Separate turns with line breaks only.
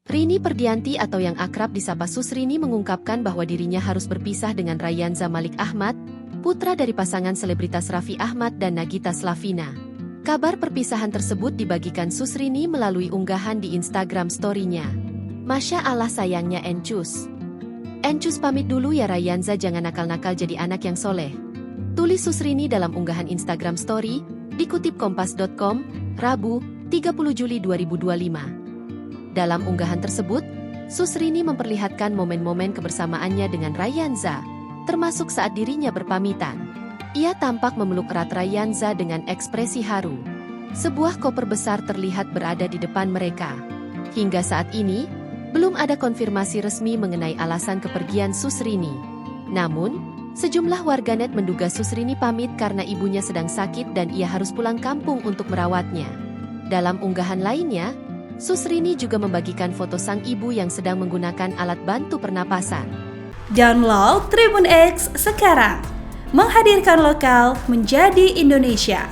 Rini Perdianti atau yang akrab disapa Susrini mengungkapkan bahwa dirinya harus berpisah dengan Rayanza Malik Ahmad, putra dari pasangan selebritas Raffi Ahmad dan Nagita Slavina. Kabar perpisahan tersebut dibagikan Susrini melalui unggahan di Instagram story-nya. Masya Allah sayangnya Encus. Encus pamit dulu ya Rayanza, jangan nakal-nakal jadi anak yang soleh. Tulis Susrini dalam unggahan Instagram story, dikutip kompas.com, Rabu, 30 Juli 2025. Dalam unggahan tersebut, Susrini memperlihatkan momen-momen kebersamaannya dengan Rayanza, termasuk saat dirinya berpamitan. Ia tampak memeluk erat Rayanza dengan ekspresi haru. Sebuah koper besar terlihat berada di depan mereka. Hingga saat ini, belum ada konfirmasi resmi mengenai alasan kepergian Susrini. Namun, sejumlah warganet menduga Susrini pamit karena ibunya sedang sakit dan ia harus pulang kampung untuk merawatnya. Dalam unggahan lainnya, Susrini juga membagikan foto sang ibu yang sedang menggunakan alat bantu pernapasan.
Download Tribun X sekarang, menghadirkan lokal menjadi Indonesia.